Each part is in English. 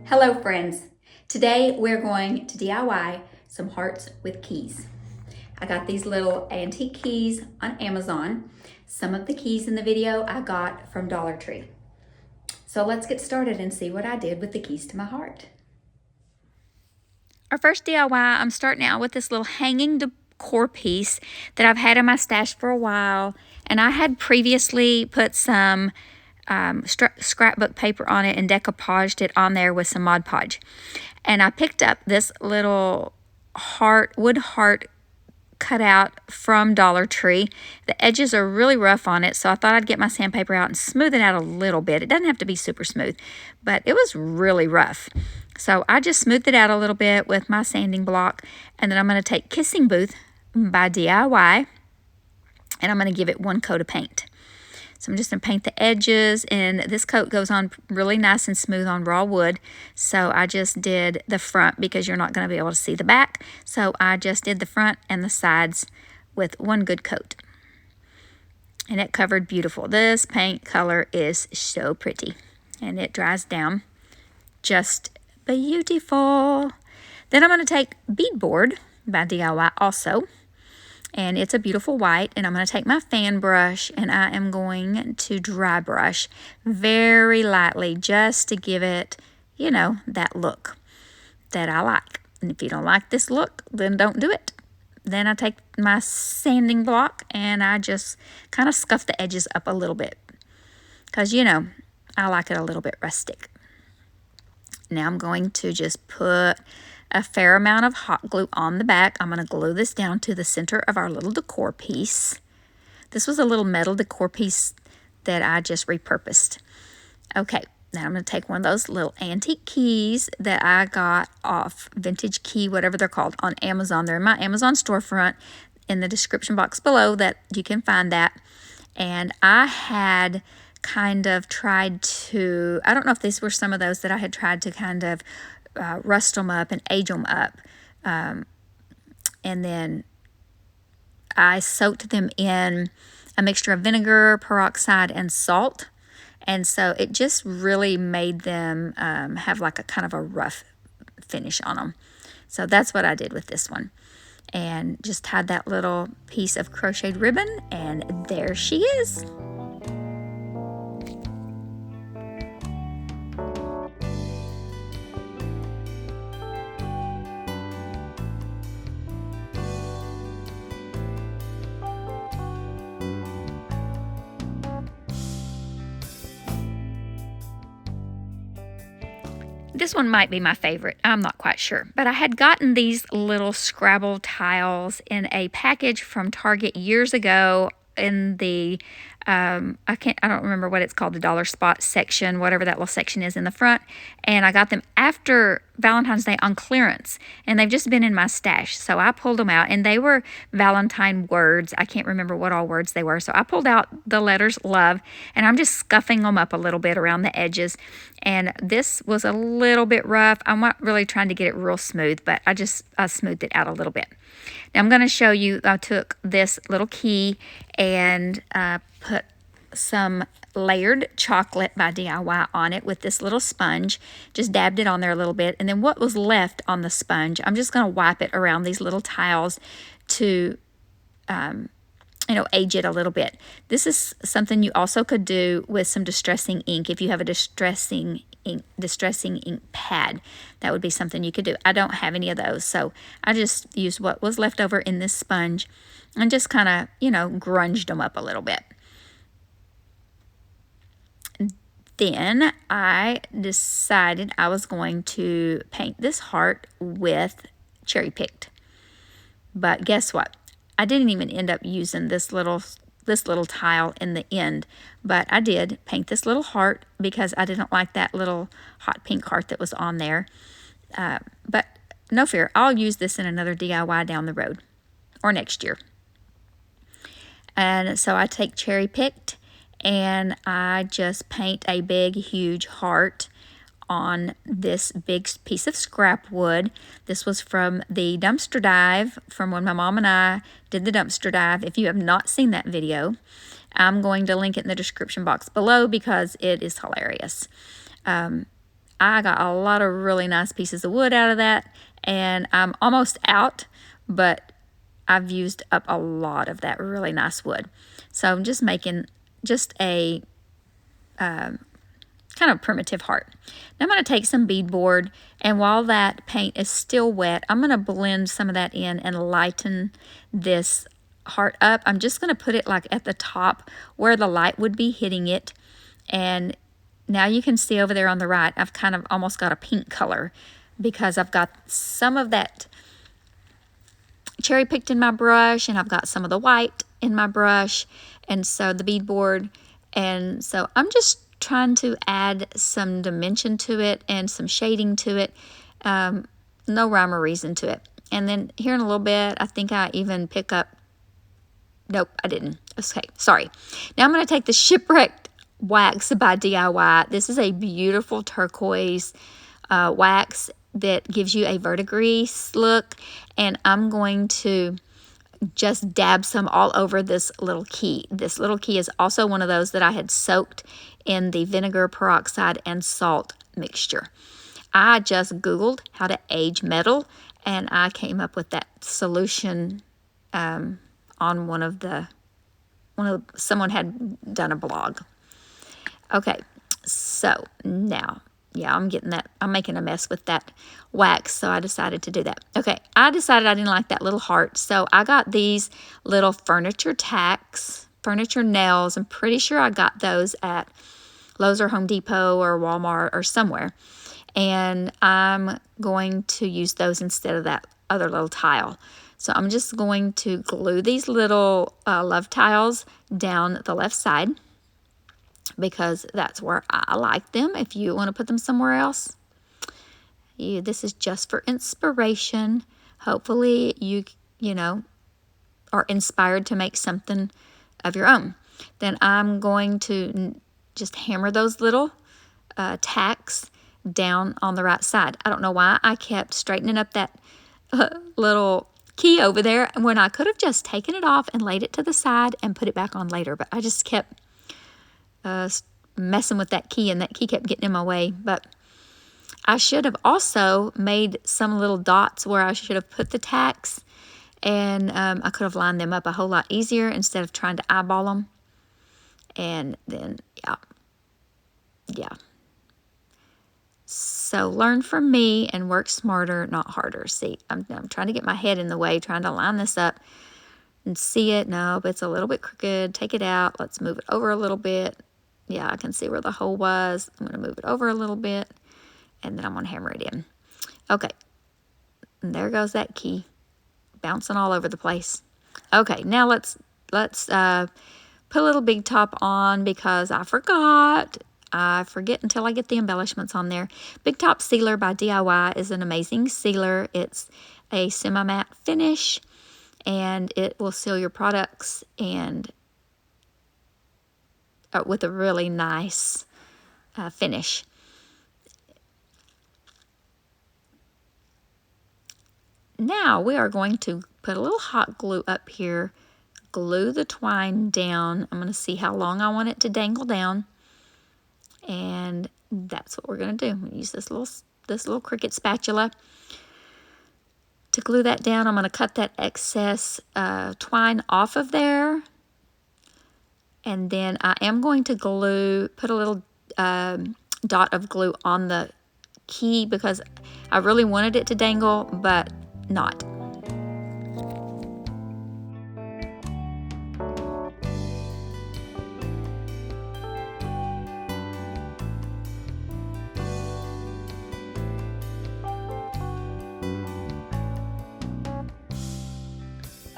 Hello friends. Today we're going to DIY some hearts with keys. I got these little antique keys on Amazon. Some of the keys in the video I got from Dollar Tree. So let's get started and see what I did with the keys to my heart. Our first DIY, I'm starting out with this little hanging decor piece that I've had in my stash for a while. And I had previously put some scrapbook paper on it and decoupaged it on there with some Mod Podge. And I picked up this little wood heart cut out from Dollar Tree. The edges are really rough on it, so I thought I'd get my sandpaper out and smooth it out a little bit. It doesn't have to be super smooth, but it was really rough. So I just smoothed it out a little bit with my sanding block, and then I'm going to take Kissing Booth by DIY, and I'm going to give it one coat of paint. So I'm just going to paint the edges, and this coat goes on really nice and smooth on raw wood. So I just did the front because you're not going to be able to see the back. So I just did the front and the sides with one good coat. And it covered beautiful. This paint color is so pretty, and it dries down just beautiful. Then I'm going to take Beadboard by DIY also. And it's a beautiful white, and I'm going to take my fan brush and I am going to dry brush very lightly just to give it, you know, that look that I like. And if you don't like this look, then don't do it. Then I take my sanding block and I just kind of scuff the edges up a little bit because, you know, I like it a little bit rustic. Now I'm going to just put a fair amount of hot glue on the back. I'm going to glue this down to the center of our little decor piece. This was a little metal decor piece that I just repurposed. Okay, now I'm going to take one of those little antique keys that I got off Vintage Key, whatever they're called, on Amazon. They're in my Amazon storefront. In the description box below that you can find that. And I had kind of tried to, I don't know if these were some of those that I had tried to kind of rust them up and age them up. And then I soaked them in a mixture of vinegar, peroxide, and salt. And so it just really made them have like a kind of a rough finish on them. So that's what I did with this one. And just tied that little piece of crocheted ribbon, and there she is. This one might be my favorite. I'm not quite sure. But I had gotten these little Scrabble tiles in a package from Target years ago in the, I don't remember what it's called, the dollar spot section, whatever that little section is in the front. And I got them after Valentine's Day on clearance. And they've just been in my stash. So I pulled them out, and they were Valentine words. I can't remember what all words they were. So I pulled out the letters love, and I'm just scuffing them up a little bit around the edges. And this was a little bit rough. I'm not really trying to get it real smooth, but I smoothed it out a little bit. Now I'm going to show you, I took this little key and put some layered chocolate by DIY on it with this little sponge. Just dabbed it on there a little bit. And then what was left on the sponge, I'm just going to wipe it around these little tiles to age it a little bit. This is something you also could do with some distressing ink. If you have a distressing ink pad, that would be something you could do. I don't have any of those, so I just used what was left over in this sponge and just kind of, grunged them up a little bit. Then I decided I was going to paint this heart with Cherry Picked. But guess what? I didn't even end up using this little tile in the end, but I did paint this little heart because I didn't like that little hot pink heart that was on there. But no fear, I'll use this in another DIY down the road or next year. And so I take Cherry Picked and I just paint a big, huge heart on this big piece of scrap wood. This was from the dumpster dive from when my mom and I did the dumpster dive. If you have not seen that video, I'm going to link it in the description box below because it is hilarious. I got a lot of really nice pieces of wood out of that, and I'm almost out, but I've used up a lot of that really nice wood. So I'm just making just a kind of primitive heart. Now I'm going to take some beadboard, and while that paint is still wet, I'm going to blend some of that in and lighten this heart up. I'm just going to put it like at the top where the light would be hitting it. And now you can see over there on the right, I've kind of almost got a pink color because I've got some of that cherry picked in my brush, and I've got some of the white in my brush, and so the beadboard. And so I'm just trying to add some dimension to it and some shading to it. No rhyme or reason to it. And then here in a little bit, I think I even pick up, nope, I didn't. Okay, sorry. Now I'm going to take the Shipwrecked wax by DIY. This is a beautiful turquoise wax that gives you a verdigris look, and I'm going to just dab some all over this little key. This little key is also one of those that I had soaked in the vinegar, peroxide, and salt mixture. I just Googled how to age metal, and I came up with that solution on someone had done a blog. Okay, so now, yeah, I'm making a mess with that wax, so I decided to do that. Okay, I decided I didn't like that little heart, so I got these little furniture tacks, furniture nails. I'm pretty sure I got those at Lowe's or Home Depot or Walmart or somewhere, and I'm going to use those instead of that other little tile. So I'm just going to glue these little love tiles down the left side, because that's where I like them. If you want to put them somewhere else, this is just for inspiration. Hopefully you know, are inspired to make something of your own. Then I'm going to just hammer those little tacks down on the right side. I don't know why I kept straightening up that little key over there when I could have just taken it off and laid it to the side and put it back on later, but I just kept messing with that key, and that key kept getting in my way. But I should have also made some little dots where I should have put the tacks, and I could have lined them up a whole lot easier instead of trying to eyeball them. And then, yeah. So learn from me and work smarter, not harder. See, I'm trying to get my head in the way, trying to line this up and see it. No, but it's a little bit crooked. Take it out. Let's move it over a little bit. Yeah, I can see where the hole was. I'm going to move it over a little bit, and then I'm going to hammer it in. Okay, and there goes that key, bouncing all over the place. Okay, now let's put a little big top on, because I forgot. I forget until I get the embellishments on there. Big Top Sealer by DIY is an amazing sealer. It's a semi-matte finish, and it will seal your products and with a really nice finish. Now we are going to put a little hot glue up here, glue the twine down. I'm going to see how long I want it to dangle down, and that's what we're going to do. I'm going to use this little Cricut spatula to glue that down. I'm going to cut that excess twine off of there. And then I am going to put a little dot of glue on the key, because I really wanted it to dangle, but not.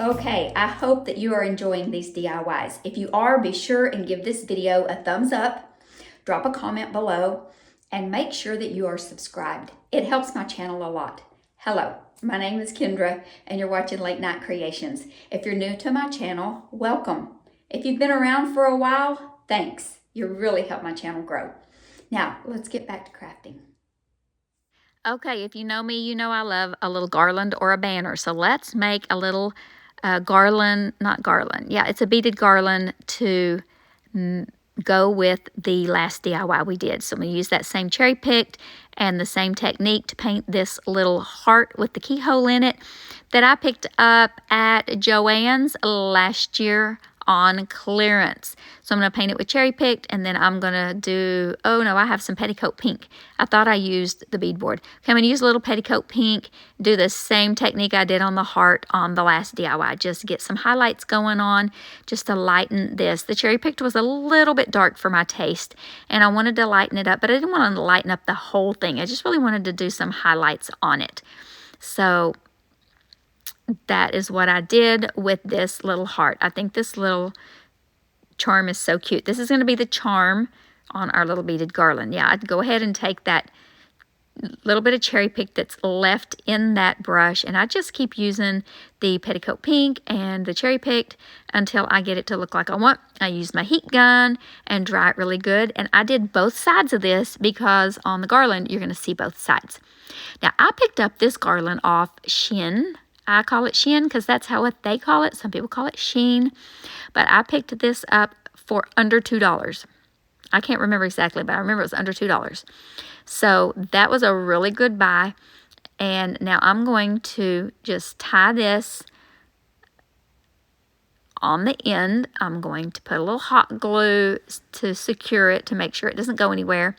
Okay, I hope that you are enjoying these DIYs. If you are, be sure and give this video a thumbs up, drop a comment below, and make sure that you are subscribed. It helps my channel a lot. Hello, my name is Kendra, and you're watching Late Night Creations. If you're new to my channel, welcome. If you've been around for a while, thanks. You really helped my channel grow. Now, let's get back to crafting. Okay, if you know me, you know I love a little garland or a banner. So let's make a little garland, not garland. Yeah, it's a beaded garland to go with the last DIY we did. So I'm going to use that same cherry picked and the same technique to paint this little heart with the keyhole in it that I picked up at Joann's last year on clearance. So I'm going to paint it with cherry picked, and then I'm going to do, oh no, I have some petticoat pink. I thought I used the beadboard. Okay, I'm going to use a little petticoat pink, do the same technique I did on the heart on the last DIY. Just get some highlights going on just to lighten this. The cherry picked was a little bit dark for my taste, and I wanted to lighten it up, but I didn't want to lighten up the whole thing. I just really wanted to do some highlights on it. So that is what I did with this little heart. I think this little charm is so cute. This is going to be the charm on our little beaded garland. Yeah, I'd go ahead and take that little bit of cherry pick that's left in that brush, and I just keep using the petticoat pink and the cherry picked until I get it to look like I want. I use my heat gun and dry it really good, and I did both sides of this because on the garland you're going to see both sides. Now I picked up this garland off Shein. I call it Shein because that's how they call it. Some people call it Sheen. But I picked this up for under $2. I can't remember exactly, but I remember it was under $2. So that was a really good buy. And now I'm going to just tie this on the end. I'm going to put a little hot glue to secure it to make sure it doesn't go anywhere.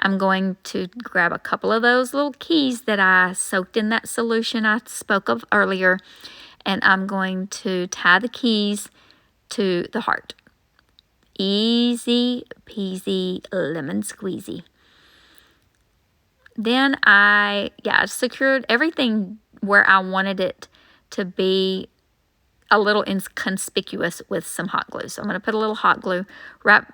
I'm going to grab a couple of those little keys that I soaked in that solution I spoke of earlier, and I'm going to tie the keys to the heart. Easy peasy lemon squeezy. Then I secured everything where I wanted it to be a little inconspicuous with some hot glue. So I'm going to put a little hot glue right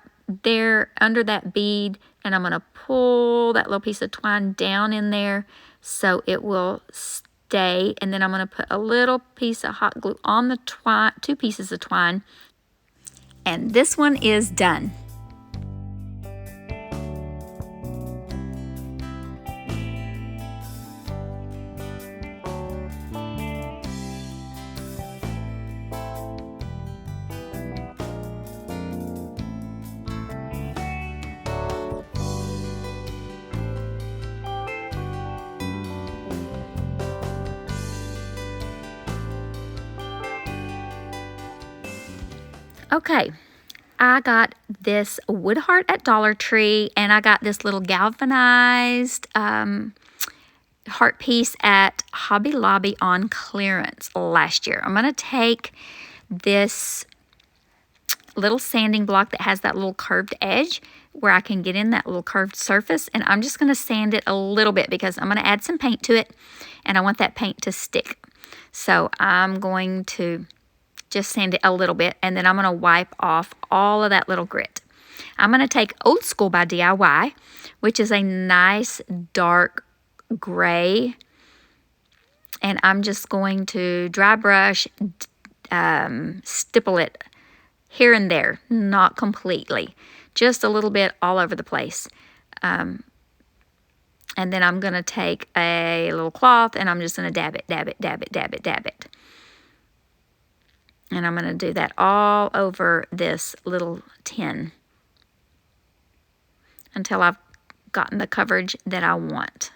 there under that bead, and I'm going to pull that little piece of twine down in there so it will stay. And then I'm going to put a little piece of hot glue on the twine, 2 pieces of twine, and this one is done. Okay, I got this wood heart at Dollar Tree, and I got this little galvanized heart piece at Hobby Lobby on clearance last year. I'm going to take this little sanding block that has that little curved edge where I can get in that little curved surface, and I'm just going to sand it a little bit because I'm going to add some paint to it, and I want that paint to stick. So I'm going to just sand it a little bit, and then I'm going to wipe off all of that little grit. I'm going to take Old School by DIY, which is a nice dark gray, and I'm just going to dry brush, stipple it here and there, not completely, just a little bit all over the place. And then I'm going to take a little cloth, and I'm just going to dab it, dab it, dab it, dab it, dab it. And I'm going to do that all over this little tin until I've gotten the coverage that I want.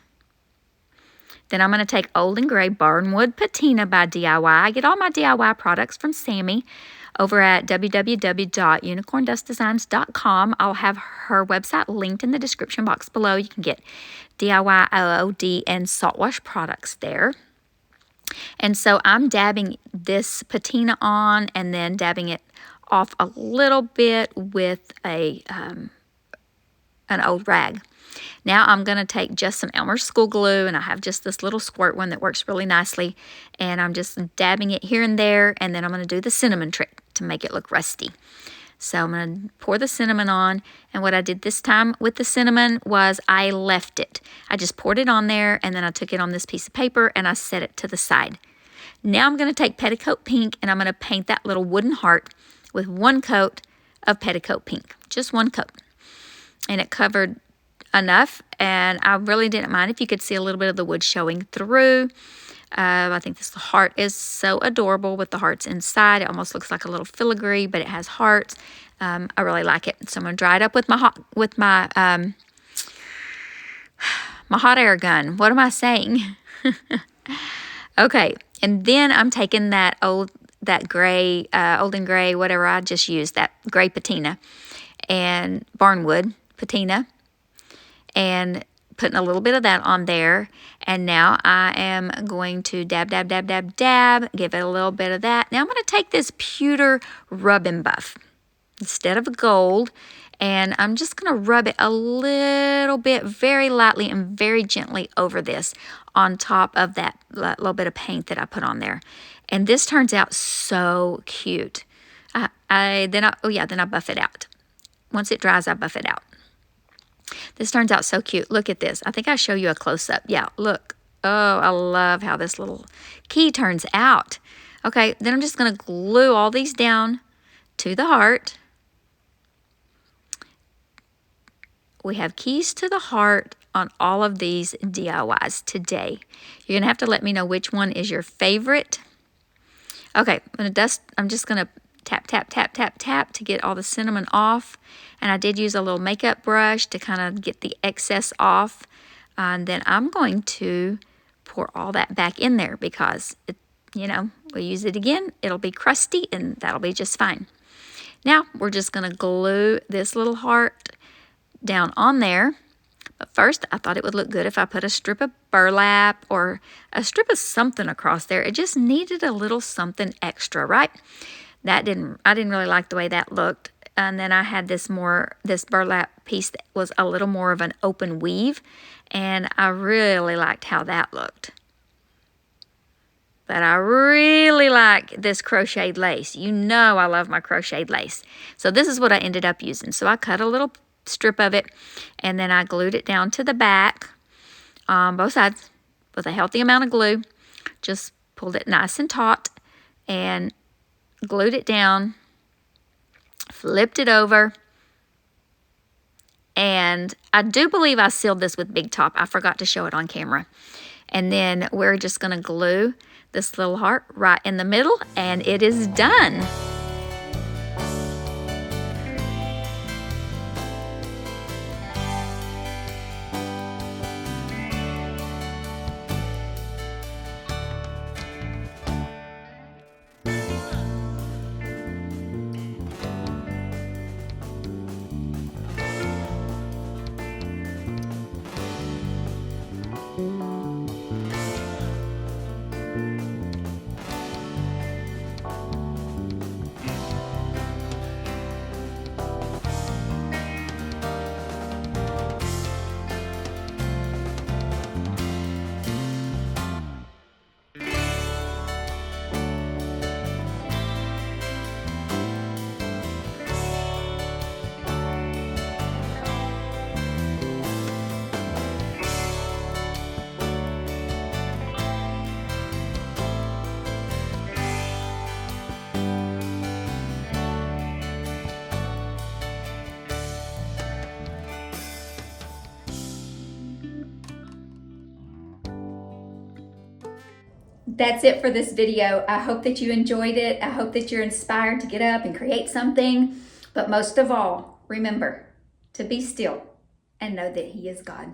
Then I'm going to take Old and Gray Barnwood Patina by DIY. I get all my DIY products from Sammy over at www.unicorndustdesigns.com. I'll have her website linked in the description box below. You can get DIY, IOD, and Saltwash products there. And so I'm dabbing this patina on and then dabbing it off a little bit with an old rag. Now I'm going to take just some Elmer's school glue, and I have just this little squirt one that works really nicely, and I'm just dabbing it here and there, and then I'm going to do the cinnamon trick to make it look rusty. So I'm going to pour the cinnamon on, and what I did this time with the cinnamon was I left it. I just poured it on there, and then I took it on this piece of paper, and I set it to the side. Now I'm going to take Petticoat Pink, and I'm going to paint that little wooden heart with 1 coat of Petticoat Pink, just 1 coat. And it covered enough, and I really didn't mind if you could see a little bit of the wood showing through. I think this heart is so adorable with the hearts inside. It almost looks like a little filigree, but it has hearts. I really like it. So I'm gonna dry it up with my my hot air gun. What am I saying? Okay, and then I'm taking that old and gray, whatever I just used, that gray patina and barnwood patina, and putting a little bit of that on there. And now I am going to dab, dab, dab, dab, dab, give it a little bit of that. Now I'm going to take this pewter rub and buff instead of gold, and I'm just going to rub it a little bit, very lightly and very gently over this on top of that little bit of paint that I put on there. And this turns out so cute. Then I buff it out. Once it dries, I buff it out. This turns out so cute. Look at this. I think I'll show you a close-up. Yeah, look. Oh, I love how this little key turns out. Okay, then I'm just going to glue all these down to the heart. We have keys to the heart on all of these DIYs today. You're going to have to let me know which one is your favorite. Okay, I'm just going to tap, tap, tap, tap, tap to get all the cinnamon off. And I did use a little makeup brush to kind of get the excess off. And then I'm going to pour all that back in there because, we'll use it again. It'll be crusty and that'll be just fine. Now, we're just going to glue this little heart down on there. But first, I thought it would look good if I put a strip of burlap or a strip of something across there. It just needed a little something extra, right? I didn't really like the way that looked. And then I had this burlap piece that was a little more of an open weave, and I really liked how that looked. But I really like this crocheted lace. You know I love my crocheted lace. So this is what I ended up using. So I cut a little strip of it, and then I glued it down to the back on both sides with a healthy amount of glue. Just pulled it nice and taut and glued it down, flipped it over, and I do believe I sealed this with Big Top. I forgot to show it on camera. And then we're just going to glue this little heart right in the middle, and it is done. That's it for this video. I hope that you enjoyed it. I hope that you're inspired to get up and create something. But most of all, remember to be still and know that He is God.